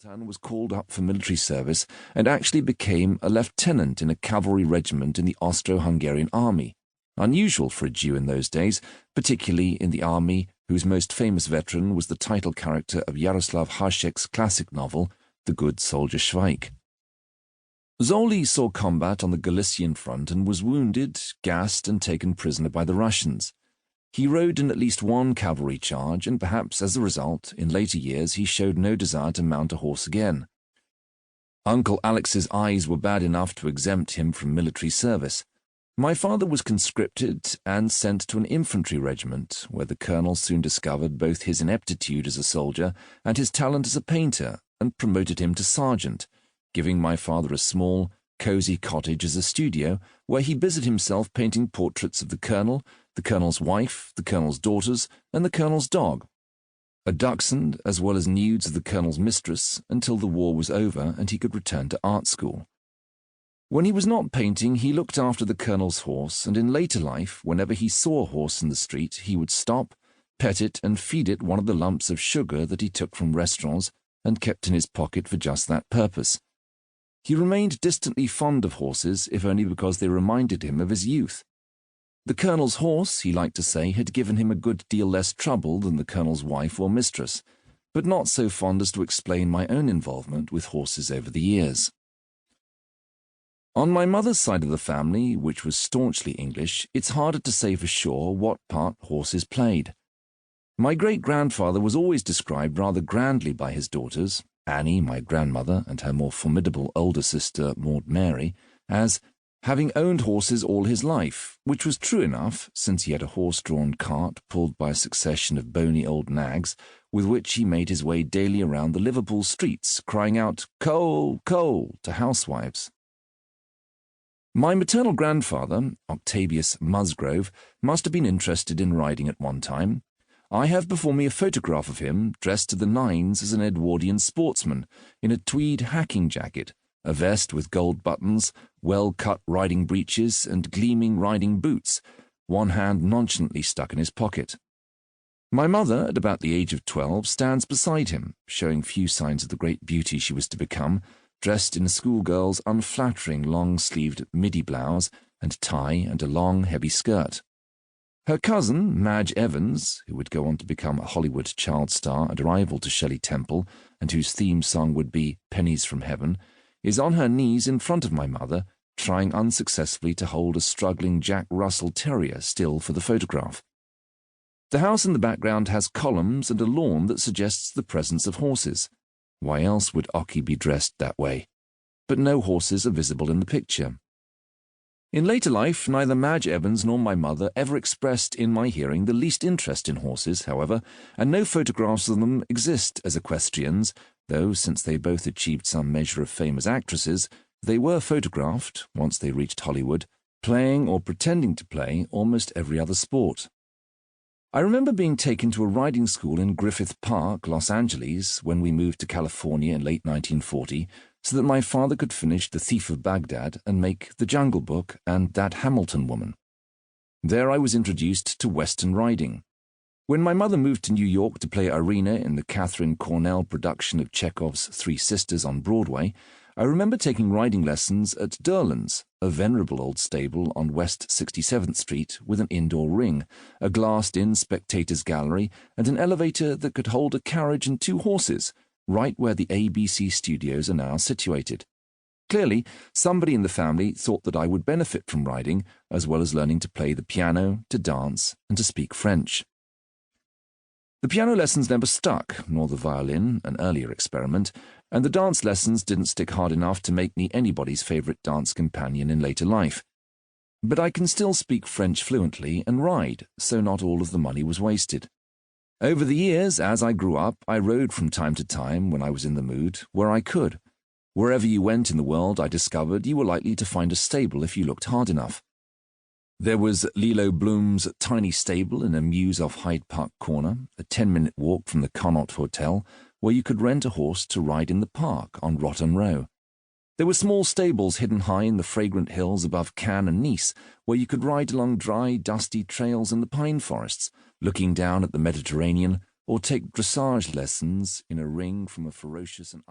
was called up for military service and actually became a lieutenant in a cavalry regiment in the Austro-Hungarian army, unusual for a Jew in those days, particularly in the army whose most famous veteran was the title character of Jaroslav Hašek's classic novel, The Good Soldier Schweik. Zoli saw combat on the Galician front and was wounded, gassed, and taken prisoner by the Russians. He rode in at least one cavalry charge, and perhaps as a result, in later years, he showed no desire to mount a horse again. Uncle Alex's eyes were bad enough to exempt him from military service. My father was conscripted and sent to an infantry regiment, where the colonel soon discovered both his ineptitude as a soldier and his talent as a painter, and promoted him to sergeant, giving my father a small, cosy cottage as a studio, where he busied himself painting portraits of the colonel's wife, the colonel's daughters, and the colonel's dog, a dachshund, as well as nudes of the colonel's mistress, until the war was over and he could return to art school. When he was not painting, he looked after the colonel's horse, and in later life, whenever he saw a horse in the street, he would stop, pet it, and feed it one of the lumps of sugar that he took from restaurants and kept in his pocket for just that purpose. He remained distantly fond of horses, if only because they reminded him of his youth. The colonel's horse, he liked to say, had given him a good deal less trouble than the colonel's wife or mistress, but not so fond as to explain my own involvement with horses over the years. On my mother's side of the family, which was staunchly English, it's harder to say for sure what part horses played. My great-grandfather was always described rather grandly by his daughters, Annie, my grandmother, and her more formidable older sister, Maud Mary, as having owned horses all his life, which was true enough, since he had a horse-drawn cart pulled by a succession of bony old nags, with which he made his way daily around the Liverpool streets, crying out, "Coal, coal," to housewives. My maternal grandfather, Octavius Musgrove, must have been interested in riding at one time. I have before me a photograph of him, dressed to the nines as an Edwardian sportsman, in a tweed hacking jacket, a vest with gold buttons, well-cut riding breeches, and gleaming riding boots, one hand nonchalantly stuck in his pocket. My mother, at about the age of 12, stands beside him, showing few signs of the great beauty she was to become, dressed in a schoolgirl's unflattering long-sleeved midi blouse and tie and a long, heavy skirt. Her cousin, Madge Evans, who would go on to become a Hollywood child star and a rival to Shelley Temple, and whose theme song would be "Pennies from Heaven," is on her knees in front of my mother, trying unsuccessfully to hold a struggling Jack Russell Terrier still for the photograph. The house in the background has columns and a lawn that suggests the presence of horses. Why else would Ockie be dressed that way? But no horses are visible in the picture. In later life, neither Madge Evans nor my mother ever expressed in my hearing the least interest in horses, however, and no photographs of them exist as equestrians, though, since they both achieved some measure of fame as actresses, they were photographed, once they reached Hollywood, playing or pretending to play almost every other sport. I remember being taken to a riding school in Griffith Park, Los Angeles, when we moved to California in late 1940, so that my father could finish The Thief of Baghdad and make The Jungle Book and That Hamilton Woman. There I was introduced to Western riding. When my mother moved to New York to play Irina in the Catherine Cornell production of Chekhov's Three Sisters on Broadway, I remember taking riding lessons at Derland's, a venerable old stable on West 67th Street with an indoor ring, a glassed-in spectators' gallery, and an elevator that could hold a carriage and two horses, right where the ABC studios are now situated. Clearly, somebody in the family thought that I would benefit from riding, as well as learning to play the piano, to dance, and to speak French. The piano lessons never stuck, nor the violin, an earlier experiment, and the dance lessons didn't stick hard enough to make me anybody's favourite dance companion in later life. But I can still speak French fluently and ride, so not all of the money was wasted. Over the years, as I grew up, I rode from time to time, when I was in the mood, where I could. Wherever you went in the world, I discovered you were likely to find a stable if you looked hard enough. There was Lilo Bloom's tiny stable in a mews off Hyde Park Corner, a 10-minute walk from the Connaught Hotel, where you could rent a horse to ride in the park on Rotten Row. There were small stables hidden high in the fragrant hills above Cannes and Nice, where you could ride along dry, dusty trails in the pine forests, looking down at the Mediterranean, or take dressage lessons in a ring from a ferocious and